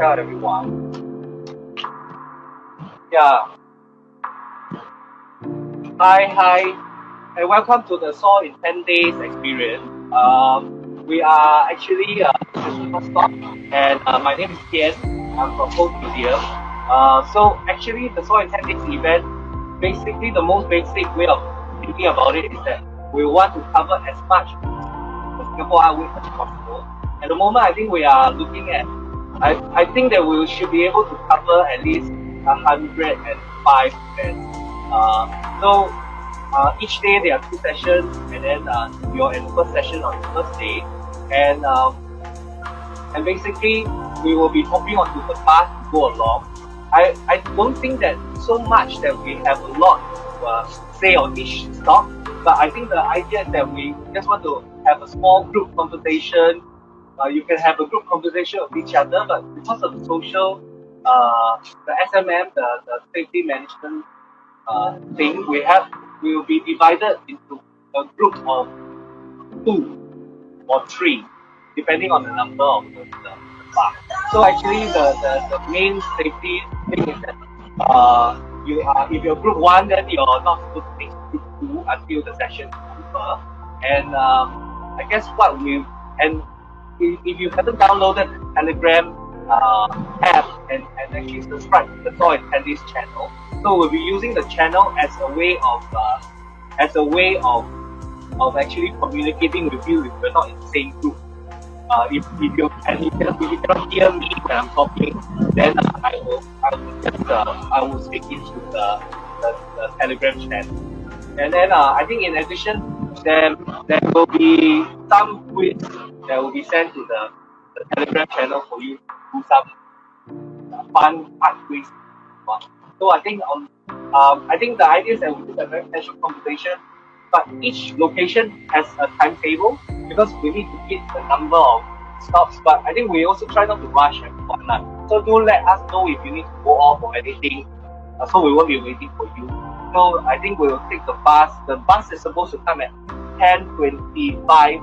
Hotel, everyone. Yeah. Hi, and welcome to the Saw in 10 Days experience. We are actually the Superstop, and my name is Tian. I'm from Coast Museum. So actually, the Saw in 10 Days event, basically the most basic way of thinking about it is that we want to cover as much the Singapore art week as possible. At the moment, I think we are looking at. I think that we should be able to cover at least 105 events. Each day there are 2 sessions, and then you're in the first session on the first day, and basically we will be hopping onto the bus to go along. I don't think that so much that we have a lot to say on each stop, but I think the idea is that we just want to have a small group conversation. You can have a group conversation with each other, but because of the social, the SMM, the safety management thing, we will be divided into a group of 2 or 3, depending on the number of the bar. So actually, the main safety thing is that if you're group 1, then you're not supposed to take group 2 until the session is over. And I guess if you haven't downloaded the Telegram app and actually subscribe to the Saw in 10 Days channel, so we'll be using the channel as a way of actually communicating with you if we're not in the same group. If you cannot hear me when I'm talking, then I will speak into the Telegram channel. And then I think in addition, there will be some quiz that will be sent to the Telegram channel for you to do some fun art quiz. So I think the idea is that we do a very casual conversation, but each location has a timetable because we need to hit the number of stops. But I think we also try not to rush everyone. So do let us know if you need to go off or anything. So we won't be waiting for you. So I think we will take the bus. The bus is supposed to come at 10:25.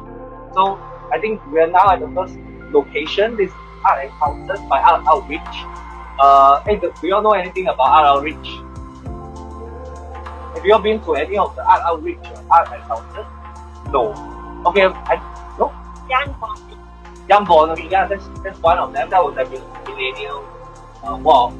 So I think we are now at the first location. This Art Encounters by Art Outreach. Do you all know anything about Art Outreach? Have you all been to any of the Art Outreach or Art Encounters? No. Okay, no? Young Born, yeah, that's one of them. That was a millennial walk.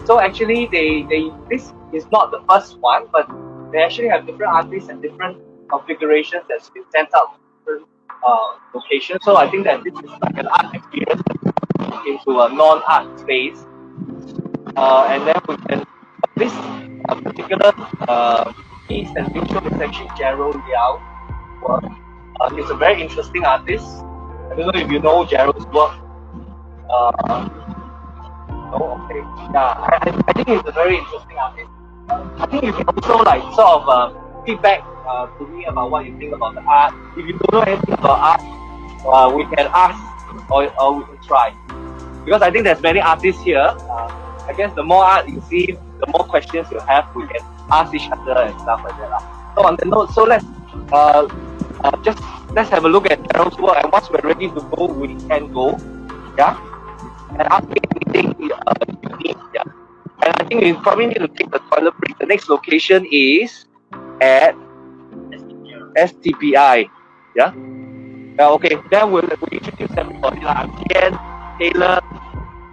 So actually, this is not the first one, but they actually have different artists and different configurations that's been sent out to different locations. So I think that this is like an art experience into a non-art space, and then we can this particular piece and picture is actually Gerald Liao work. He's a very interesting artist. I don't know if you know Gerald's work. No, okay. Yeah, I think he's a very interesting artist. I think you can also like sort of feedback to me about what you think about the art. If you don't know anything about art, we can ask or we can try. Because I think there's many artists here. I guess the more art you see, the more questions you have, we can ask each other and stuff like that. So on the note, so let's have a look at Gerald's work, and once we're ready to go, we can go. Yeah? And ask me anything you need. Yeah. And I think we probably need to take the toilet break. The next location is at STPI. Yeah? Okay, then we'll introduce everybody. I'm Tian, Taylor,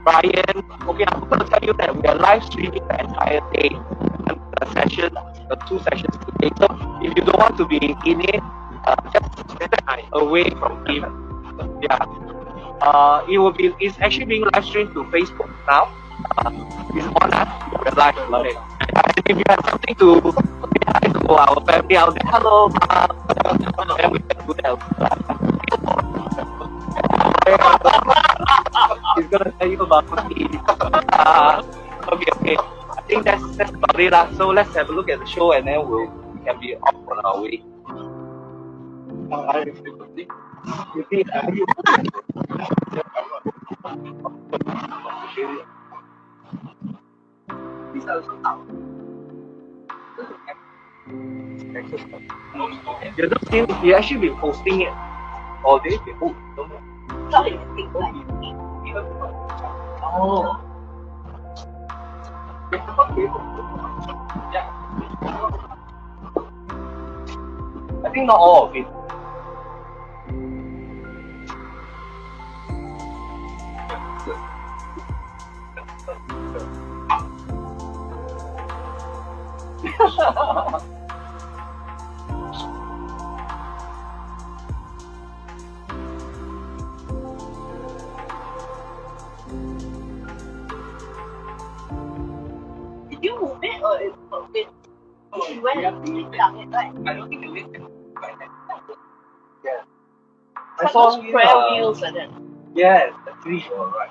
Brian. Okay, I'm going to tell you that we are live streaming the entire day. The 2 sessions today. So if you don't want to be in it, just stay away from him. Yeah. It's actually being live streamed to Facebook now. It's on us. We're live on it. And if you have something to say hi to our family out there, hello, then we can do that. He's gonna tell you about me. Okay. I think that's about it. So let's have a look at the show, and then we can be off on our way. You actually been posting it all day before. Oh. Yeah. I think not all of it. Did you move it or it you went and dug it, right? I don't think the list is like that. Yeah. I But saw those square wheels like that. Yes, actually you're right.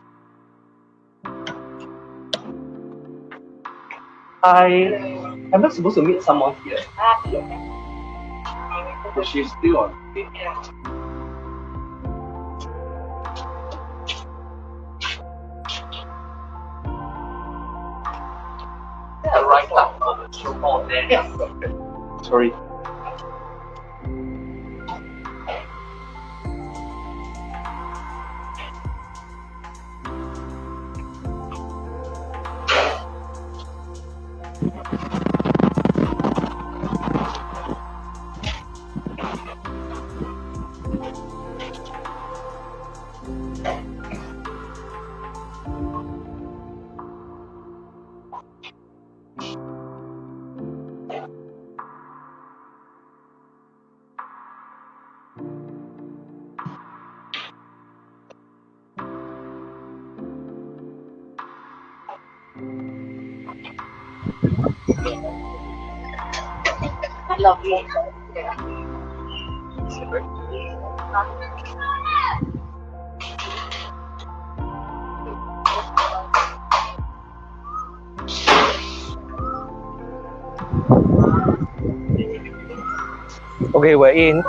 I'm not supposed to meet someone here, Yeah. but she's still on. Yeah, right now. Oh, there. Sorry. Lovely. Okay, we're in.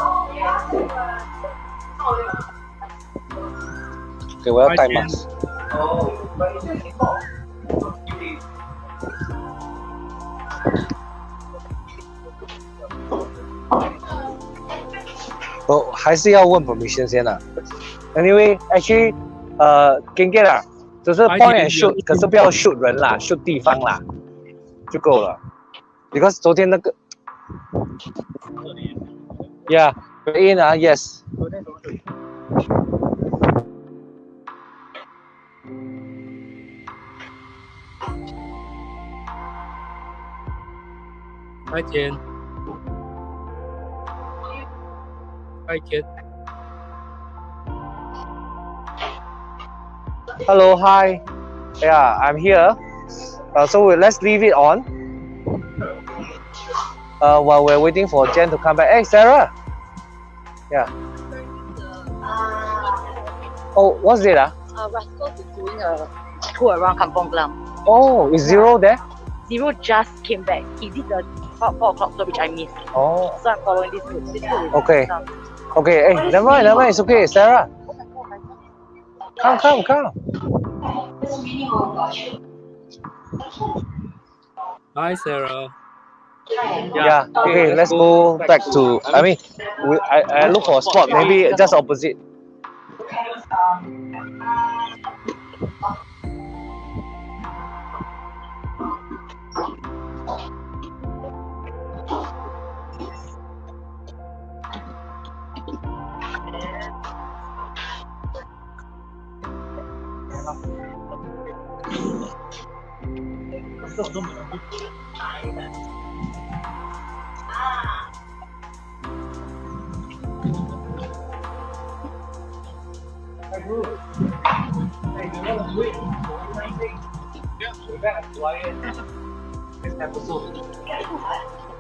Okay, wear Hi, time Jen. mask. Oh, 还是要问 permission 先啊。Anyway, actually, Ken Ken 啊，只是 Hi, point Jen, and shoot， you're 可是不要 shoot 人啦，shoot 地方啦，就够了。Because 昨天那个 ，Yeah, we're in 啊，Yes。Hi, Jen. Hi, kid. Hello, hi. Yeah, I'm here. So let's leave it on. While we're waiting for Jen to come back. Hey, Sarah. Yeah. Oh, what's it? Rascal is doing a tour around Kampong Glam. Oh, is Zero there? Zero just came back. He did the 4 o'clock tour which I missed. Oh, So I'm following this group. This group is Okay. some- okay. Hey, never mind. It's okay, Sarah. Come. Hi, Sarah. Yeah. Okay, let's go back to. I look for a spot. Maybe just opposite.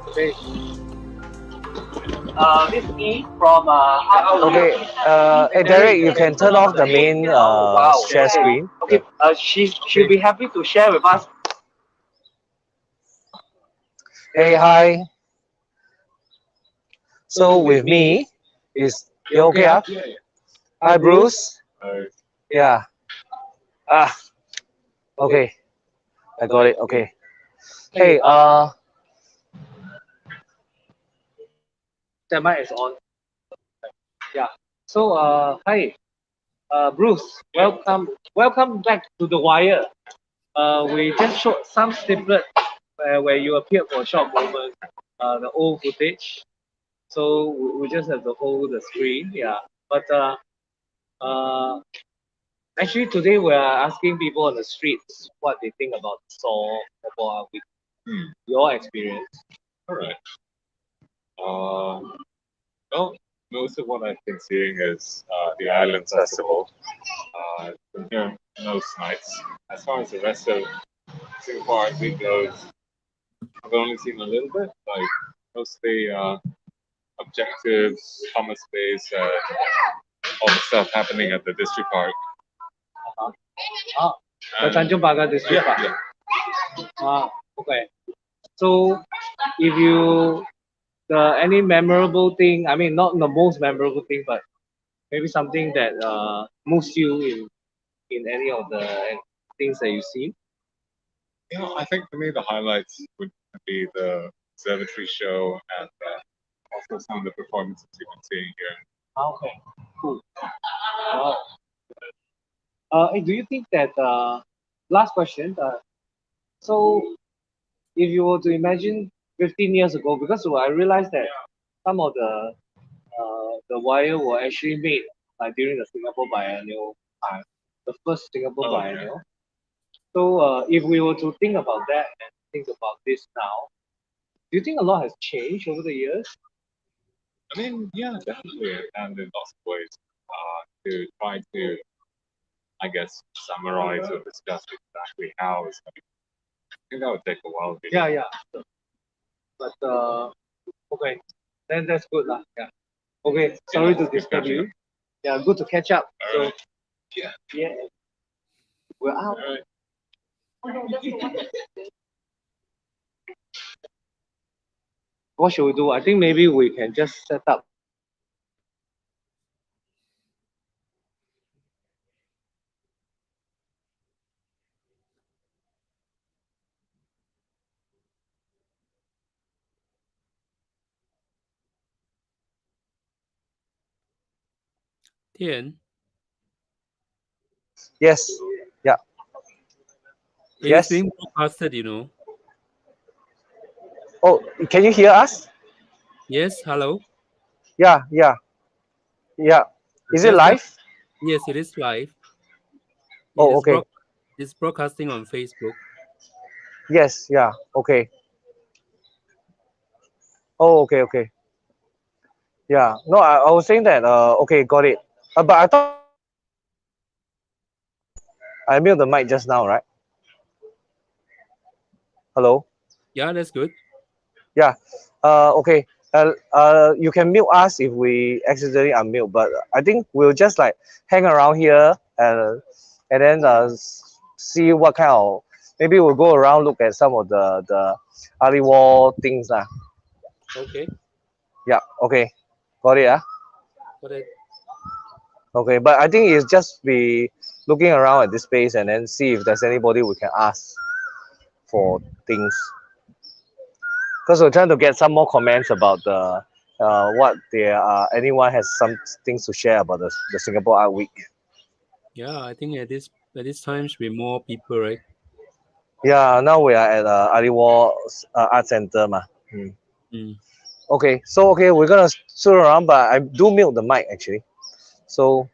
Okay. This is E from Okay. Hey, Derek, you can turn off the main share screen. Okay. She'll be happy to share with us. Hey, hi. So with me is you okay? Hi, Bruce. Yeah. Okay. I got it. Okay. Hey, the mic is on. Yeah. So, hi. Bruce, welcome back to The Wire. We just showed some snippet where you appeared for a short moment, the old footage. So we just have to hold the screen, yeah. But uh, actually today we are asking people on the streets what they think about Saw Mobile Week. Your experience. All right. Well, most of what I've been seeing is the Island Festival. Been here most nights. As far as the rest of Singapore Art Week goes, I've only seen a little bit, like mostly objectives, common space, all the stuff happening at the district park. The Tanjong Pagar District Park. Okay. So if you any memorable thing, I mean not the most memorable thing, but maybe something that moves you in any of the things that you see. I think for me the highlights would be the observatory show and also some of the performances you've been seeing here. Okay, cool. Do you think that last question? So if you were to imagine 15 years ago, because I realized that some of the wire were actually made like during the Singapore Biennial time, the first Singapore Biennial. So if we were to think about that and think about this now, do you think a lot has changed over the years? I mean, yeah, definitely, and in lots of ways, to try to, I guess, summarize or discuss exactly how it's going to be. I think that would take a while. Yeah. But okay, then that's good lah. Yeah. Okay, sorry to disturb you. Yeah, good to catch up. All right. Yeah, we're out. All right. What should we do? I think maybe we can just set up. Tian, Yes. Yeah. it Yes. is being broadcasted, you know. Oh, can you hear us? Yes, hello. Yeah. Is it Just that, live? yes, it is live. It Oh, is okay. it's broadcasting on Facebook. Yes. Yeah. Okay. Oh, okay. Yeah. No, I was saying that. Okay, got it. But I thought I muted the mic just now, right? Hello. Yeah, that's good. Yeah. Okay. You can mute us if we accidentally unmute, but I think we'll just like hang around here and then see what kind of, maybe we'll go around look at some of the Ali Wall things lah. Okay, Yeah. Okay. Got it. got it. Okay. But I think it's just be looking around at this space and then see if there's anybody we can ask for things. Because we're trying to get some more comments about the what there are. Anyone has some things to share about the Singapore Art Week. Yeah, I think at this time should be more people, right? Yeah, now we are at Ali Wall Art Center, ma. Okay, so okay, we're gonna sit around, but I do mute the mic actually. So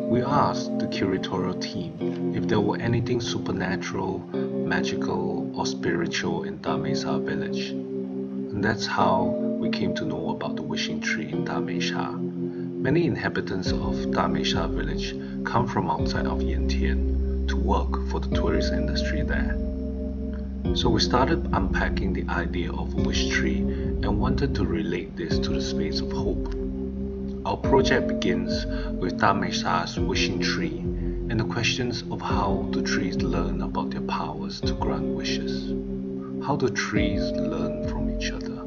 We asked the curatorial team if there were anything supernatural, magical, or spiritual in Damesa village. And that's how we came to know about the wishing tree in Damesha. Many inhabitants of Damesha village come from outside of Yantian to work for the tourist industry there. So we started unpacking the idea of a wish tree and wanted to relate this to the space of hope. Our project begins with Damesha's wishing tree and the questions of how do trees learn about their powers to grant wishes. How do trees learn from each other?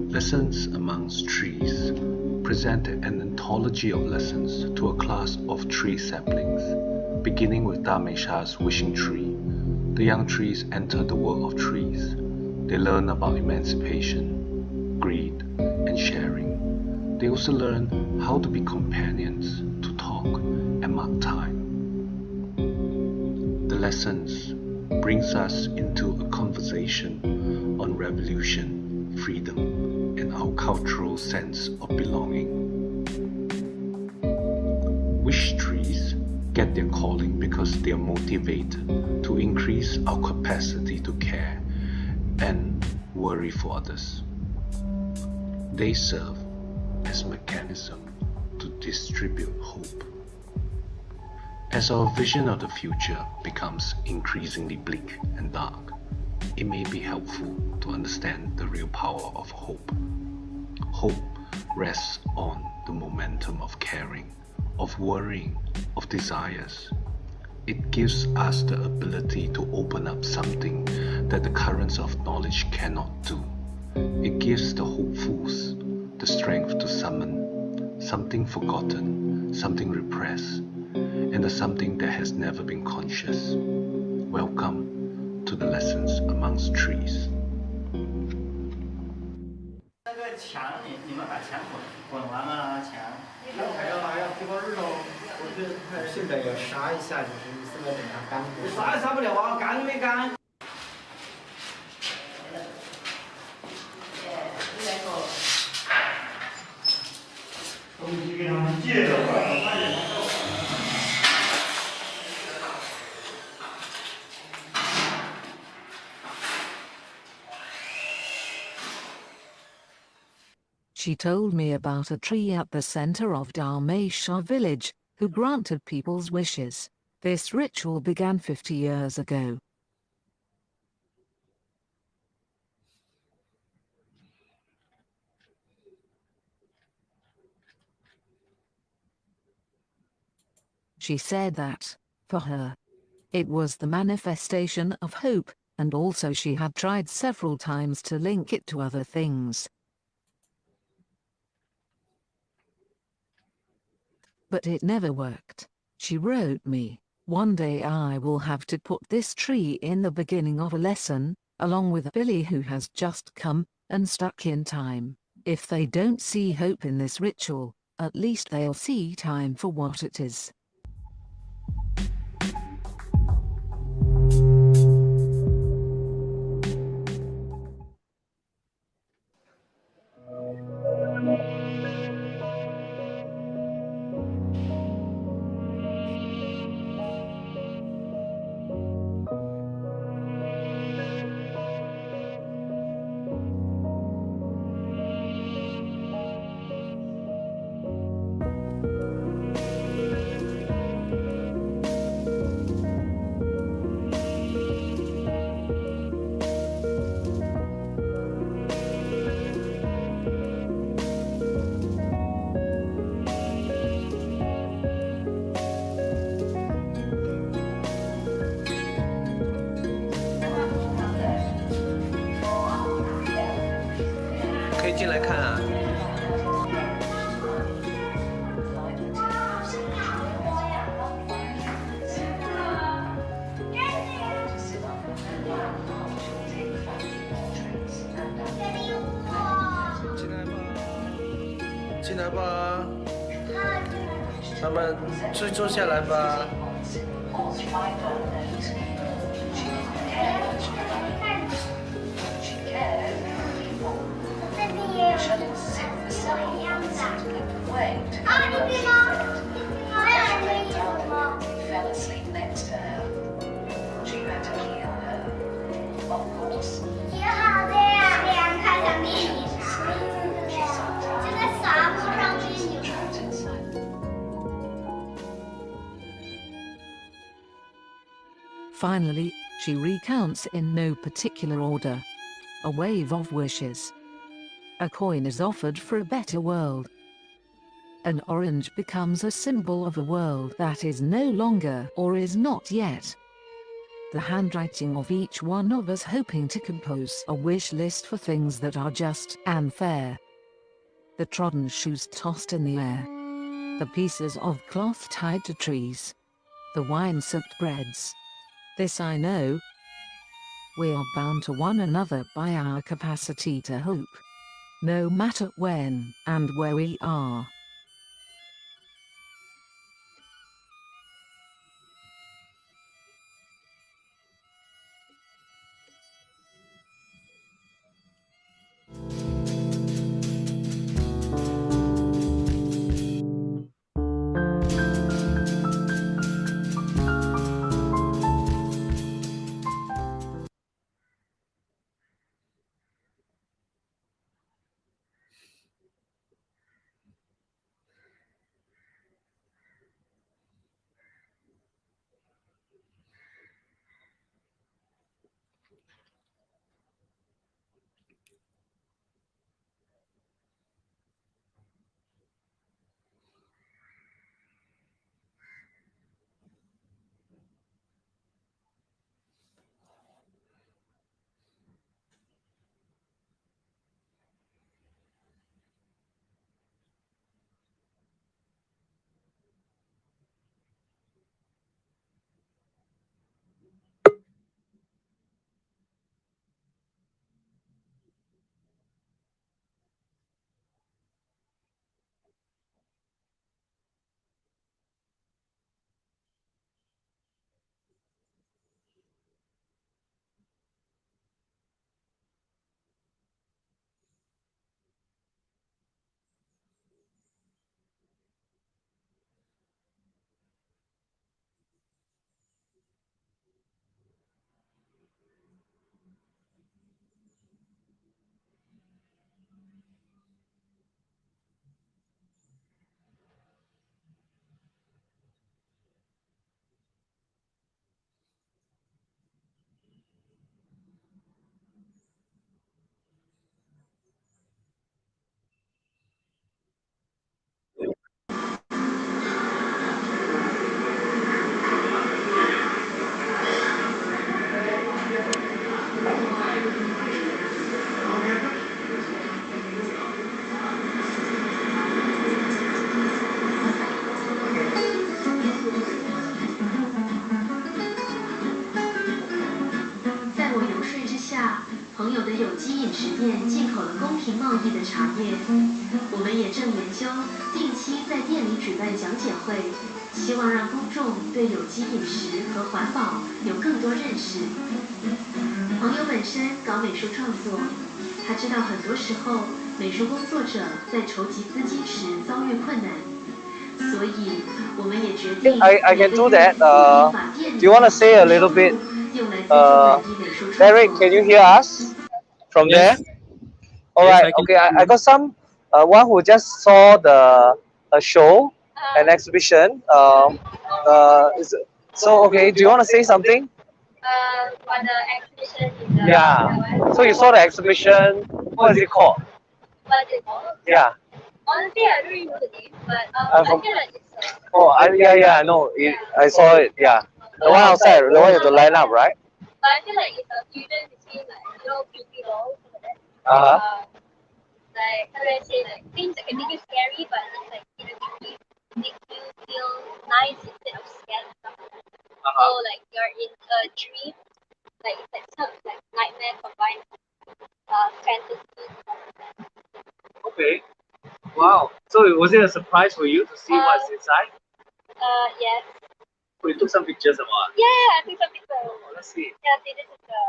Lessons Amongst Trees presented an anthology of lessons to a class of tree saplings, beginning with Damesha's wishing tree. The young trees enter the world of trees. They learn about emancipation, greed, and sharing. They also learn how to be companions, to talk and mark time. The lessons brings us into a conversation on revolution, freedom, and our cultural sense of belonging. Wish trees get their calling because they are motivated to increase our capacity to care and worry for others. They serve as a mechanism to distribute hope. As our vision of the future becomes increasingly bleak and dark, it may be helpful to understand the real power of hope. Hope rests on the momentum of caring, of worrying, of desires. It gives us the ability to open up something that the currents of knowledge cannot do. It gives the hopefuls the strength to summon something forgotten, something repressed, and the something that has never been conscious. Welcome to the Lessons Amongst Trees. 那个墙，你们把墙滚完了墙。要还要这个日头，我觉得现在要杀一下，就是现在等它干。杀也杀不了啊，干没干？ 东西给他们借着吧。 She told me about a tree at the center of Dalmatia village, who granted people's wishes. This ritual began 50 years ago. She said that, for her, it was the manifestation of hope, and also she had tried several times to link it to other things. But it never worked. She wrote me, "One day I will have to put this tree in the beginning of a lesson, along with Billy who has just come and stuck in time. If they don't see hope in this ritual, at least they'll see time for what it is." 可以进来看啊。进来吧，慢慢坐下来吧。Finally, she recounts in no particular order. A wave of wishes. A coin is offered for a better world. An orange becomes a symbol of a world that is no longer or is not yet. The handwriting of each one of us hoping to compose a wish list for things that are just and fair. The trodden shoes tossed in the air. The pieces of cloth tied to trees. The wine-soaked breads. This I know. We are bound to one another by our capacity to hope. No matter when and where we are. I can do that. Do you want to say a little bit? Derek, can you hear us from Yes. there? All Yes, right. I can Okay. hear I you. got some one who just saw the a show, an exhibition. So okay. Do you want to say something? For the exhibition. Yeah. So you saw the exhibition. What is it called? What is it called? Yeah. Honestly, I don't really know the name, but I'm I from- feel like it's Yeah. I know. I saw it. Yeah. The one outside. The one you have to line up, right? but I feel like it's a fusion between like, you know, Creepy dolls and that. Uh huh. Like like, how do I say, like things that can make you scary, but it's like make you feel nice instead of scared. So like you're in a dream, like it's like sort of like nightmare combined fantasy. Okay. Wow. So was it a surprise for you to see what's inside? Yes. So you took some pictures of it. Yeah, I think some people. Let's see. Yeah, see, this is the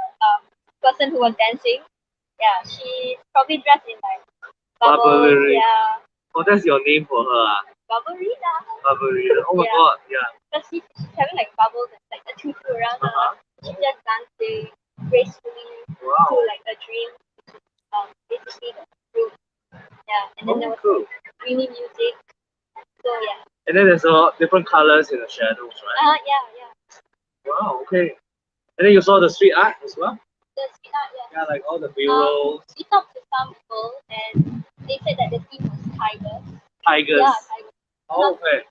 person who was dancing. Yeah, she's probably dressed in like bubbles. Barbary. Yeah, Oh, that's your name for her. Barbarina. Barbarina. Oh my Yeah. god. Yeah. Because she's having like bubbles and like a tutu around her. Uh-huh. She's just dancing gracefully Wow. to like a dream. Basically the room. Yeah, and then there was cool. dreamy music. So yeah. And then there's different colors in the shadows, right? Yeah. Wow. Okay. And then you saw the street art as well. The street art, yeah. Yeah, like all the murals. We talked to some people and they said that the theme was tigers. Tigers. Yeah, tigers. Oh, okay.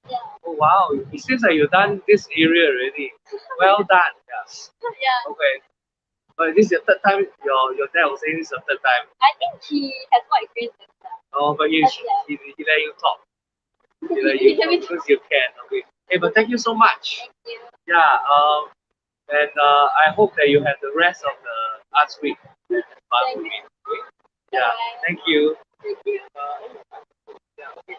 Yeah. Oh wow. It seems like you've done this area already. Well done. Yeah. Yeah. Okay. But this is your third time. Your dad was saying this is your third time. I think he has more experience than that. Oh, but he let you talk. He let you talk because you can. Okay. Hey, but thank you so much. Thank you. Yeah. And I hope that you have the rest of the arts week. Thank you. Yeah. Thank you. Thank you. Yeah. Okay.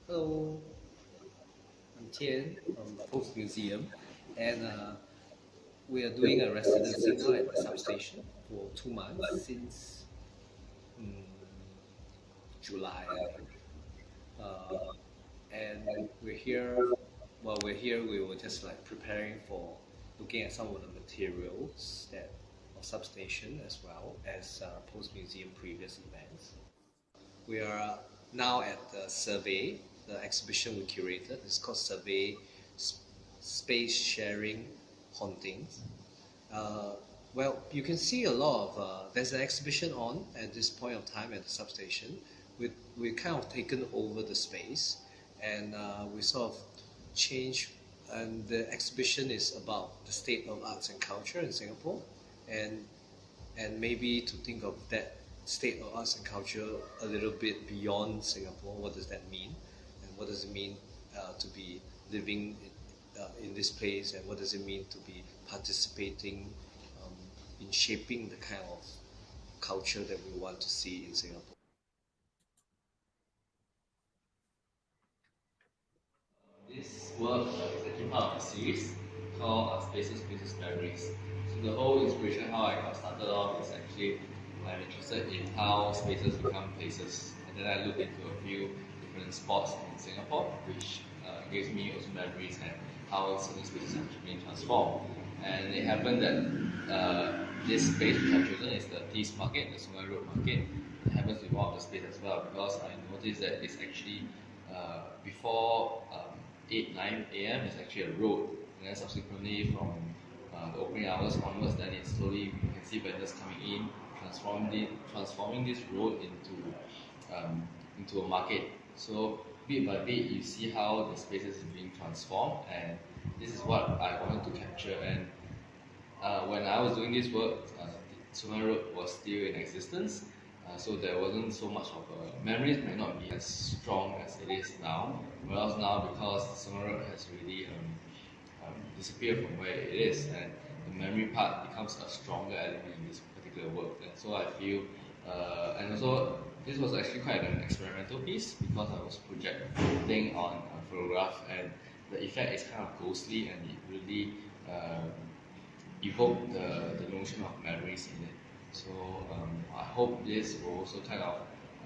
Hello, I'm Tian from Post Museum, and we are doing a residency now at the substation for 2 months since July, I think. And we're here. While we're here, we were just like preparing for looking at some of the materials that of substation as well as Post Museum previous events. We are now at the survey, the exhibition we curated. It's called Survey Space Sharing Hauntings. Well, you can see a lot of, there's an exhibition on at this point of time at the substation. We kind of taken over the space, and we sort of changed, and the exhibition is about the state of arts and culture in Singapore, and maybe to think of that state of arts and culture a little bit beyond Singapore. What does that mean? And what does it mean to be living in this place? And what does it mean to be participating in shaping the kind of culture that we want to see in Singapore? This work is actually part of a series called Spaces, Places, Memories. So the whole inspiration, how I got started off, is actually I'm interested in how spaces become places. And then I looked into a few different spots in Singapore, which gives me also memories and how certain spaces have been transformed. And it happened that this space which I've chosen is the Tees Market, the Sungai Road Market. It happens to be one of the spaces as well, because I noticed that it's actually before 8, 9 a.m. it's actually a road, and then subsequently from the opening hours onwards, then it's slowly, you can see vendors coming in, transforming this road into a market. So bit by bit, you see how the spaces is being transformed, and this is what I wanted to capture. And when I was doing this work, Sungai Road was still in existence, so there wasn't so much of a memories may not be as strong as it is now. Whereas now, because Sungai Road has really disappeared from where it is, and the memory part becomes a stronger element in this particular work. And so I feel, and also this was actually quite an experimental piece, because I was projecting on a photograph, and the effect is kind of ghostly, and it really evoke the notion of memories in it. So I hope this will also kind of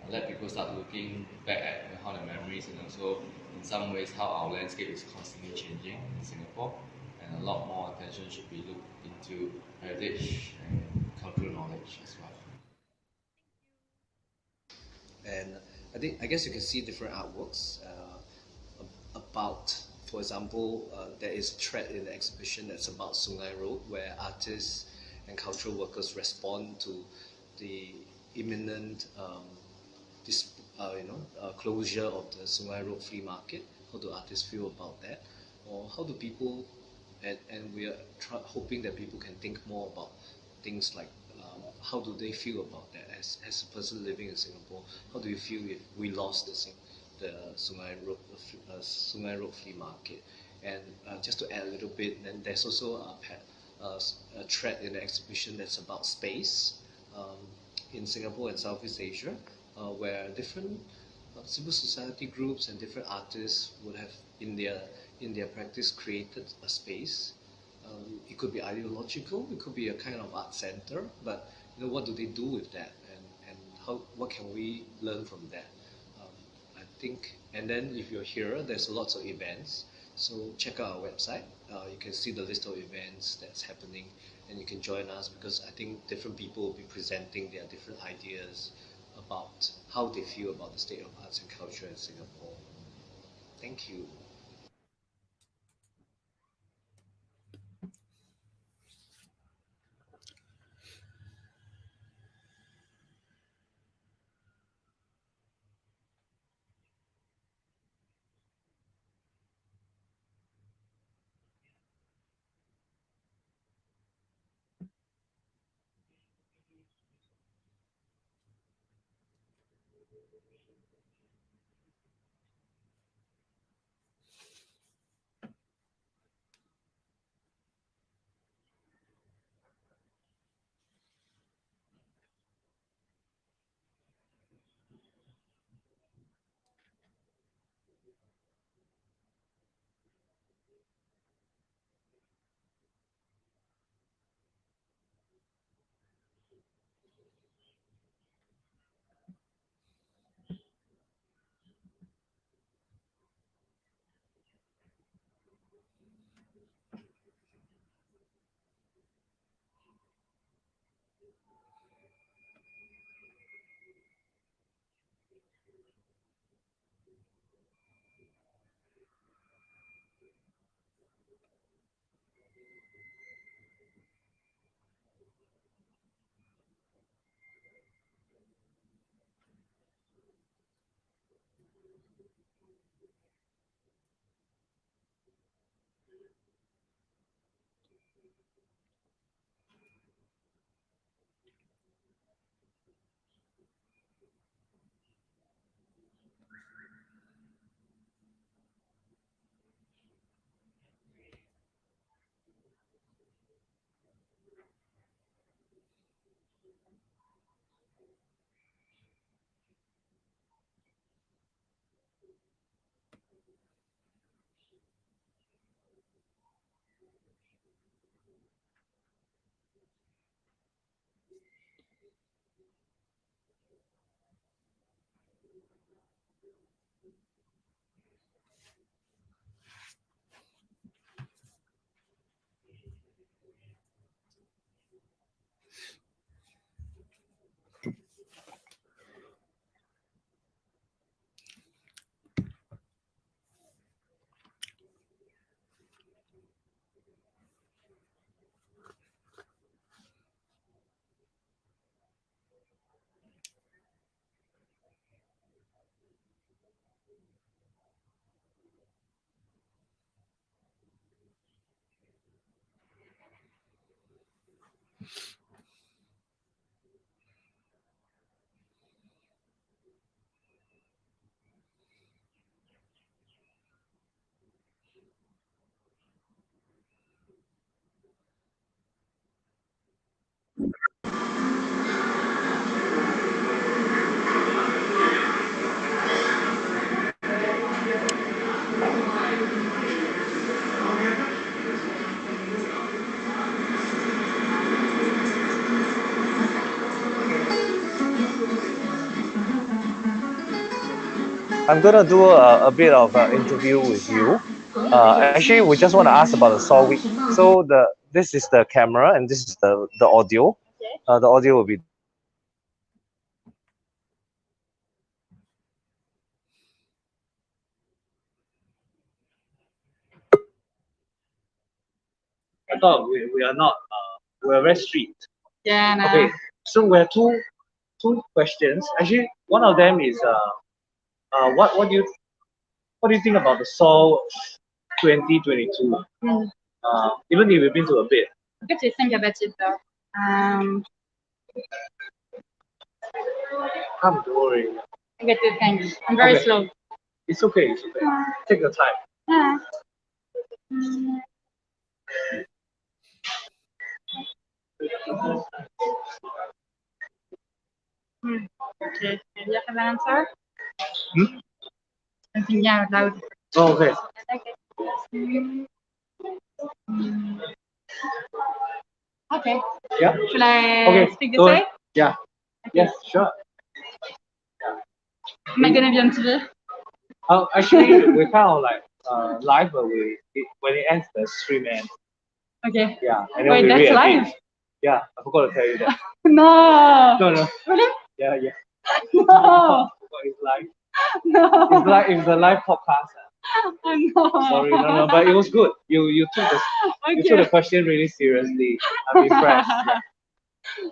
let people start looking back at how the memories, and also in some ways how our landscape is constantly changing in Singapore, and a lot more attention should be looked into heritage and cultural knowledge as well. And I guess you can see different artworks about, for example, there is a thread in the exhibition that's about Sungai Road, where artists and cultural workers respond to the imminent closure of the Sungai Road Flea Market. How do artists feel about that? Or how do people, and we are hoping that people can think more about things like how do they feel about that as a person living in Singapore? How do you feel if we lost the Sungai Road Flea Market? And just to add a little bit, then there's also a thread in the exhibition that's about space in Singapore and Southeast Asia, where different civil society groups and different artists would have in their practice created a space. It could be ideological, it could be a kind of art center, but what do they do with that, and what can we learn from that? I think, and then if you're here, there's lots of events, so check out our website. You can see the list of events that's happening, and you can join us, because I think different people will be presenting their different ideas about how they feel about the state of arts and culture in Singapore. Thank you. I'm gonna do a bit of interview with you. Actually, we just want to ask about the Saw Week. So this is the camera and this is the audio. The audio will be. I thought we are not. We are very strict. Yeah. Nah. Okay. So we have two questions. Actually, one of them is what do you think about the Saw 2022? Even if you've been to a bit. What do you think about it though? Don't worry. I get to think. I'm very Okay. slow. It's okay. It's okay. Take your time. Yeah. Okay. Maybe I have an answer. I'm thinking out loud. Oh, okay. Okay. Yeah. Should I Okay. speak this Go way? ahead. Yeah. Yes. Sure. Am I gonna be on TV? Actually, we kind of like live, but when it ends, the stream ends. Okay. Yeah. And then Wait, we that's re-edit. live? Yeah. I forgot to tell you that. No. No. Really? Yeah. No. It's live. No. It's like it's a live podcast. No. Sorry, no, but it was good. You took the question really seriously. I'm impressed.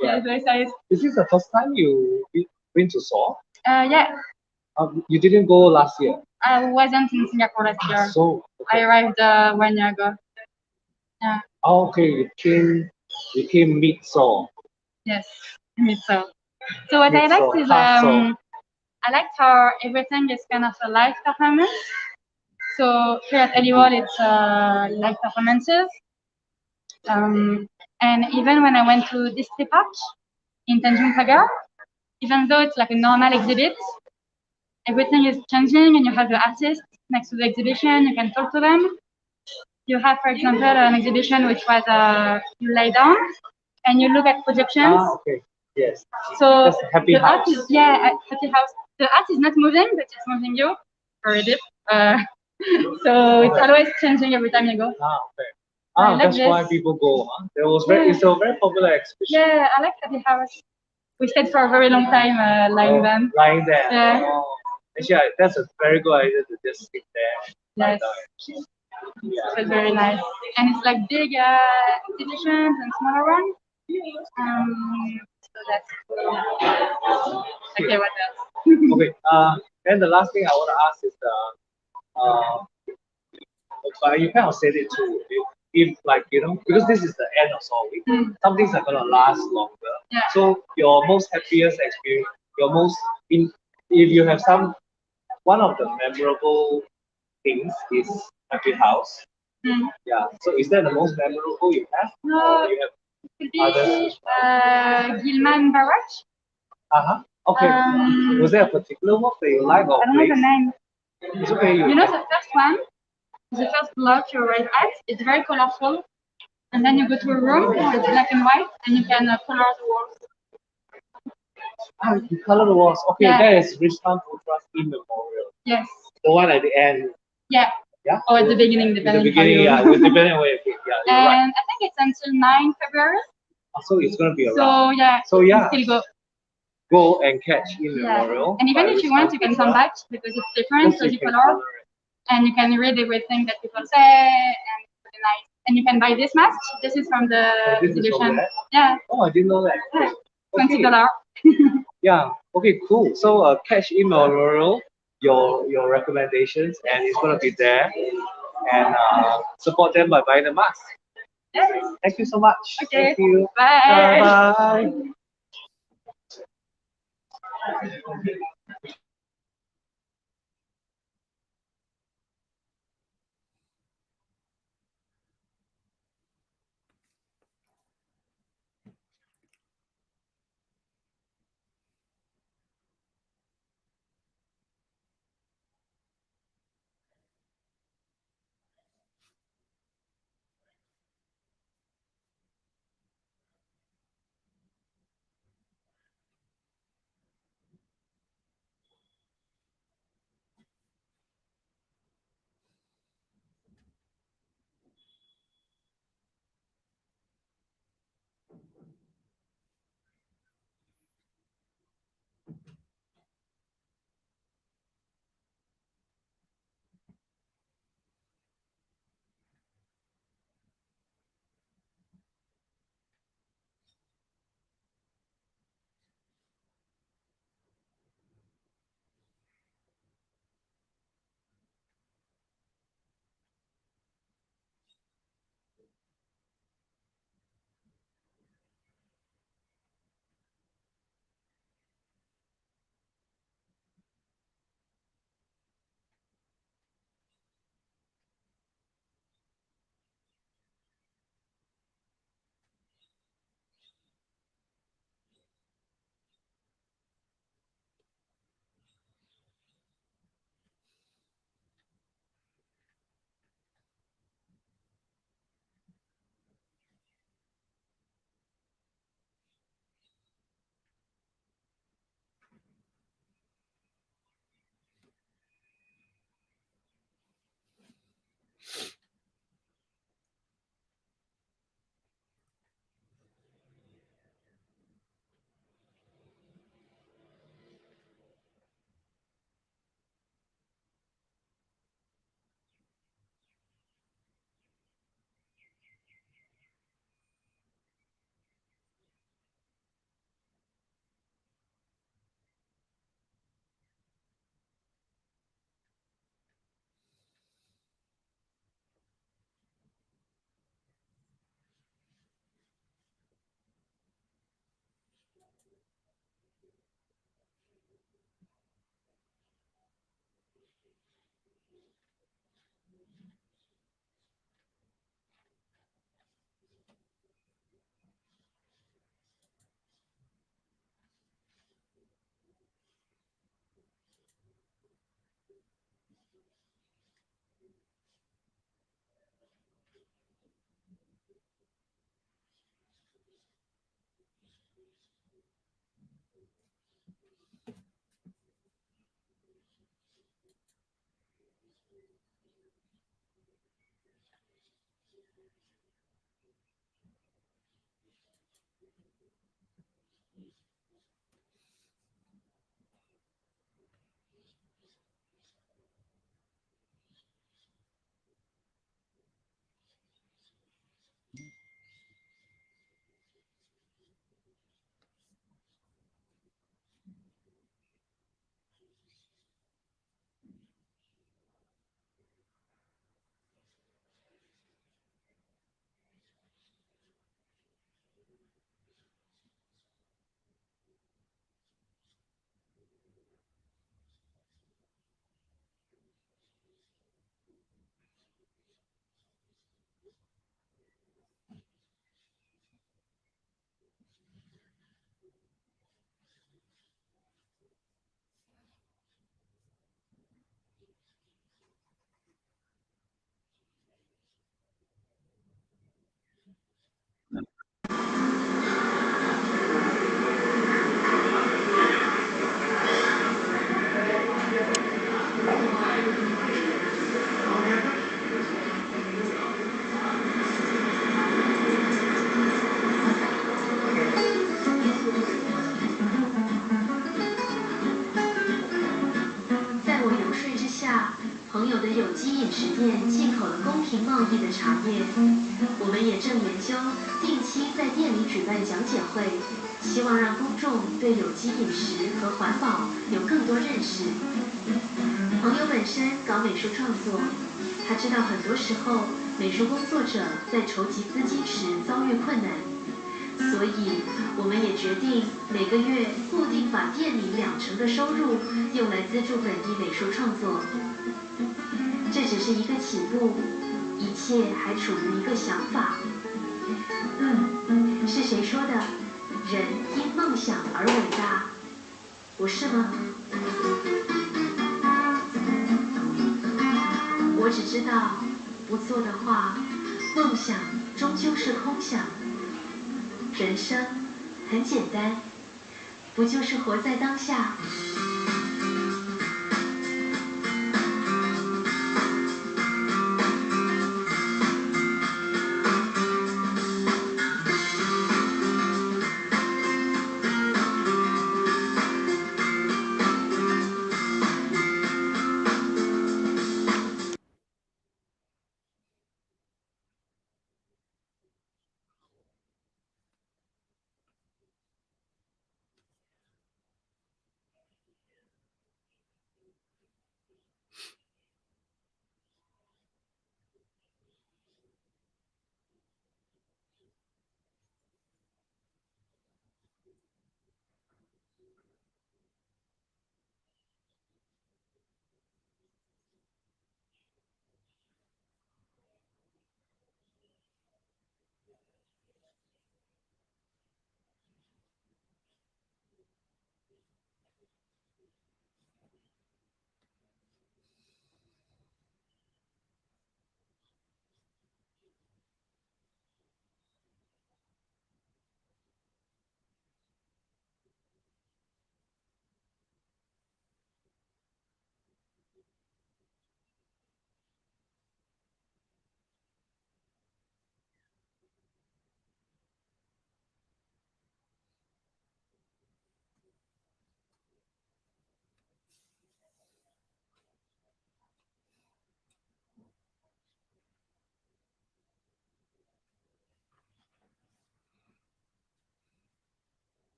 Yeah, very nice. Is this the first time you been to Seoul? Yeah. You didn't go last year. I wasn't in Singapore last year. So I arrived 1 year ago. Yeah. Oh, okay, you came mid Seoul. Yes, me so. So what I liked is I liked how everything is kind of a live performance. So here at Aliwal, it's live performances. And even when I went to Disney Park in Tanjung Pagar, even though it's like a normal exhibit, everything is changing and you have the artists next to the exhibition, you can talk to them. You have, for example, an exhibition which was you lay down and you look at projections. Okay. Yes. So that's happy the house. art is happy house. The art is not moving, but it's moving you very deep. So it's always changing every time you go. Okay. Like that's why people go. Huh? It's a very popular exhibition. Yeah, I like happy house. We stayed for a very long time lying there. Lying there. Yeah. Actually, that's a very good idea to just sit there. Yes. It was very nice. And it's like big exhibitions and smaller ones. So that's cool. Okay, what else? Okay. Then the last thing I want to ask is but you kind of said it too. If like because this is the end of Seoul Week, some things are gonna last longer. Yeah. So your most happiest experience, if you have one of the memorable things is happy house. Yeah. So is that the most memorable you have? No. Or you have Could be Gilman Barrage. Okay. Was there a particular one that you like or I don't know the name. It's okay. You know the first one, the first block you arrive at, it's very colorful. And then you go to a room, it's black and white, and you can color the walls. You color the walls. Okay, Yeah. that is Richmond Putra's In Memorial. Yes. The one at the end. Yeah. Yeah. Or at the beginning, At the depending beginning, yeah, depending on where you pick. Yeah, you're right. And I think it's until 9 February. So it's gonna be around. So yeah. So yeah. You still go. Go and catch In Memorial. And even if you want, you can come back because it's different, so you color. And you can read everything that people say, and it's really nice. And you can buy this mask. This is from the exhibition. Yeah. Oh, I didn't know that. Yeah. $20. Yeah. Okay. Cool. So catch In Memorial. Your recommendations, and it's gonna be there. And support them by buying the mask. Yes. Thank you so much. Okay. Thank you. Bye. Bye. 进口了公平贸易的茶叶。我们也正研究定期在店里举办讲解会，希望让公众对有机饮食和环保有更多认识。朋友本身搞美术创作，他知道很多时候美术工作者在筹集资金时遭遇困难，所以我们也决定每个月固定把店里20%的收入用来资助本地美术创作。这只是一个起步，一切还处于一个想法。是谁说的？人因梦想而伟大，不是吗？我只知道，不做的话，梦想终究是空想。人生很简单，不就是活在当下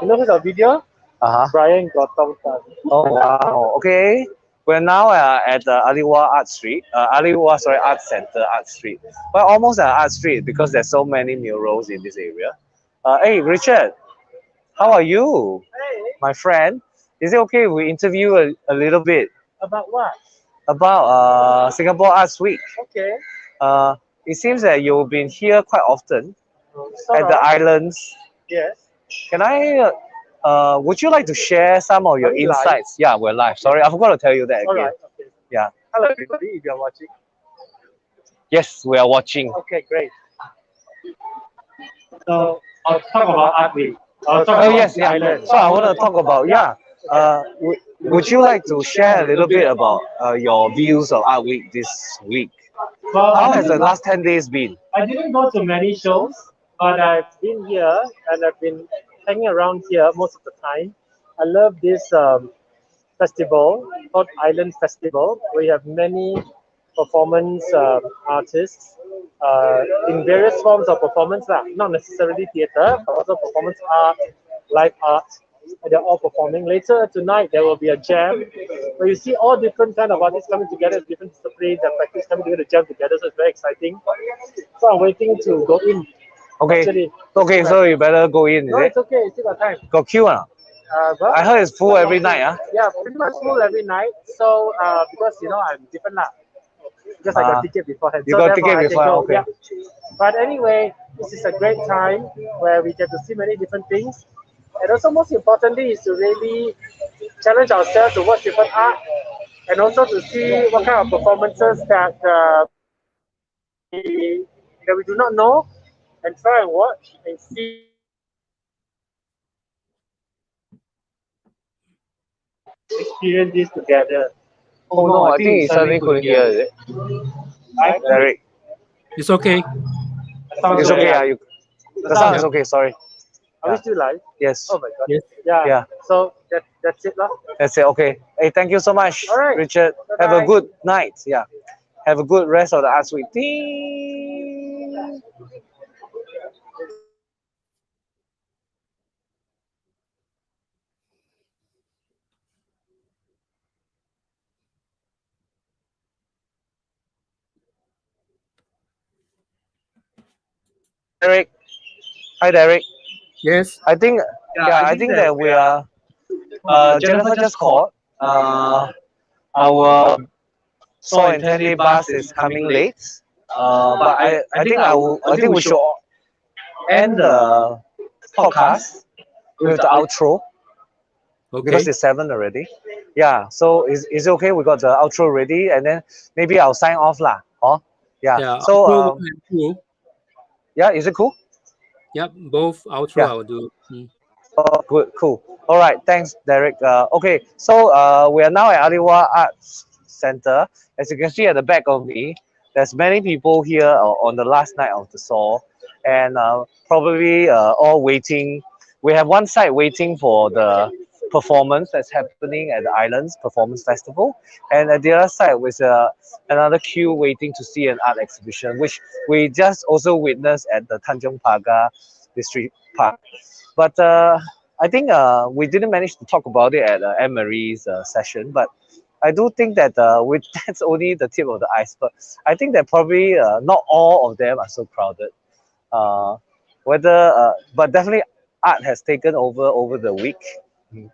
？You know who's our video? Brian got Tautan. Oh wow. Okay. We're now at Aliwa Art Street. Art Center, Art Street. Well, almost at Art Street because there's so many murals in this area. Hey, Richard. How are you? Hey. My friend. Is it okay if we interview a little bit? About what? About Singapore Arts Week. Okay. It seems that you've been here quite often at the islands. Yes. Can I, would you like to share some of your insights? Live? Yeah, we're live. Sorry, I forgot to tell you that again. All right. Okay. Yeah. Hello, everybody, if you're watching. Yes, we are watching. Okay, great. So, I'll talk about Art Week. Yes, yeah. So I want to talk about, would you like to share a little bit about your views of Art Week this week? Well, how has the last 10 days been? I didn't go to many shows, but I've been here and I've been hanging around here most of the time. I love this festival called Island Festival. We have many performance artists in various forms of performance, not necessarily theatre, but also performance art, live art. They're all performing. Later tonight, there will be a jam where you see all different kind of artists coming together, different disciplines and practice coming together to jam together. So it's very exciting. So I'm waiting to go in. Okay. Actually, okay, so you better go in, is no, it? it's okay. It's still got time. Got queue or not? Well, I heard it's full every night, huh? Yeah, pretty much full every night. So because I'm different lah. Because I got ticket beforehand. You so got ticket beforehand, okay. Yeah. But anyway, this is a great time where we get to see many different things. And also most importantly is to really challenge ourselves to watch different art and also to see what kind of performances that we do not know and try and watch and see. Experience this together. Oh no, I think he suddenly couldn't hear, is it? Derek. It's okay. It's okay, the sound is okay, sorry. Are we still live? Yes. Oh my god. Yes. Yeah. Yeah. So that's it, lah. That's it. Okay. Hey, thank you so much, All right. Richard. Have a Bye-bye. good night. Yeah. Have a good rest of the Arts Week. Ding. Derek. Hi, Derek. Yes. I think I think that we are. Jennifer just called. Our Saw in 10 Day bus is coming late. But I think we should end the podcast with the outro because it's 7 already. Yeah. So is it okay? We got the outro ready, and then maybe I'll sign off lah. Oh, yeah. Yeah. So cool. yeah, is it cool? Yep. Both outro Yeah. I'll do. Oh, good, cool. All right, thanks, Derek. Okay, so we are now at Aliwal Arts Center. As you can see at the back of me, there's many people here on the last night of the Saw, and probably all waiting. We have one side waiting for the performance that's happening at the Islands Performance Festival, and at the other side was another queue waiting to see an art exhibition, which we just also witnessed at the Tanjong Pagar District Park. But I think we didn't manage to talk about it at Anne-Marie's session, but I do think that that's only the tip of the iceberg. I think that probably not all of them are so crowded. But definitely art has taken over the week.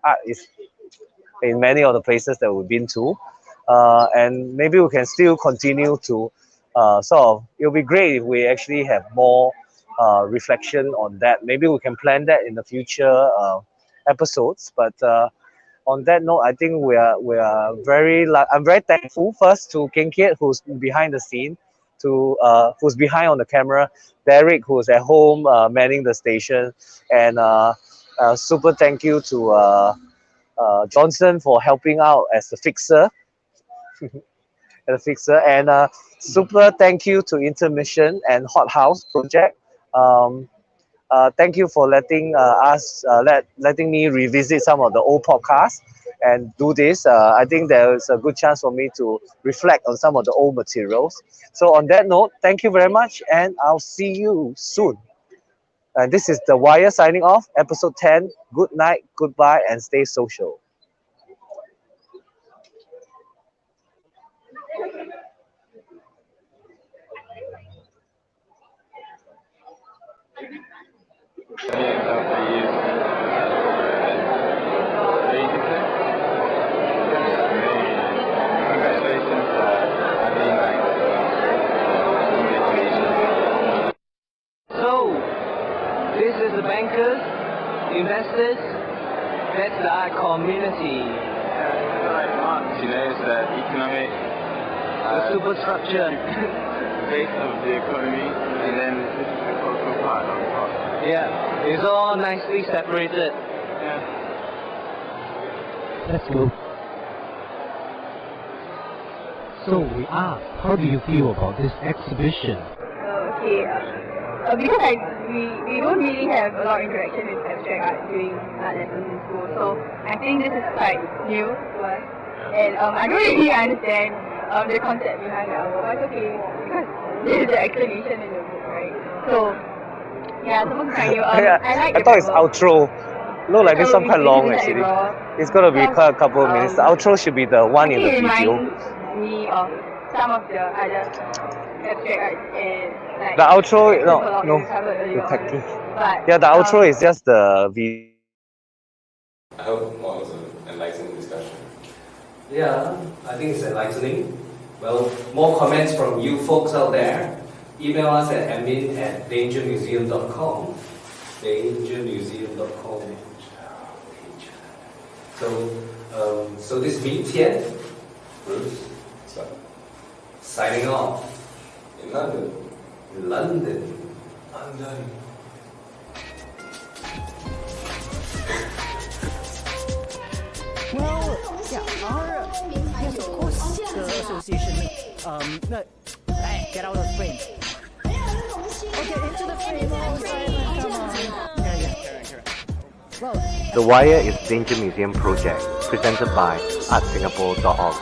Art is in many of the places that we've been to, and maybe we can still continue to it'll be great if we actually have more reflection on that. Maybe we can plan that in the future episodes. But on that note, I think we are I'm very thankful first to Keng Kiet, who's behind the scene, to who's behind on the camera, Derek, who's at home manning the station, and super thank you to Johnson for helping out as the fixer. And super thank you to Intermission and Hot House Project. Thank you for letting letting me revisit some of the old podcasts and do this. I think there's a good chance for me to reflect on some of the old materials. So on that note, thank you very much, and I'll see you soon. And this is The Wire signing off, episode 10. Good night, goodbye, and stay social. So, this is the bankers, investors, that's the art community. You know, it's the economic The superstructure. base of the economy, and then this is the cultural part on top. Yeah, it's all nicely separated. Yeah. Let's go. So we asked, how do you feel about this exhibition? Okay, because we don't really have a lot of interaction with abstract art during art lessons in school, so I think this is quite new to us. And I don't really understand the concept behind the album, but it's okay, because this is the explanation in the book, right? So, yeah, it's almost kind of, I thought it's outro. Look like this one quite long actually. It's gonna be quite a couple of minutes. The outro should be the one in the video. Me of some of the other abstract art and like The outro, no, the packing. But, Yeah, the outro is just the video. I hope it was an enlightening discussion. Yeah, I think it's enlightening. Well, more comments from you folks out there. Email us at admin@dangermuseum.com. Dangermuseum.com. So this is me, Tian, Bruce, signing off. In London. London. Well, yeah, yes, of course, the association, hey, get out of the frame. Okay, into the frame, oh, Simon, come on. Yeah, correct. The Wire is Danger Museum project, presented by artsingapore.org,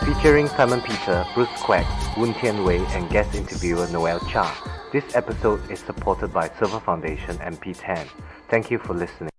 featuring Simon Peter, Bruce Quack, Woon Tian Wei, and guest interviewer Noel Cha. This episode is supported by Silver Foundation and P10. Thank you for listening.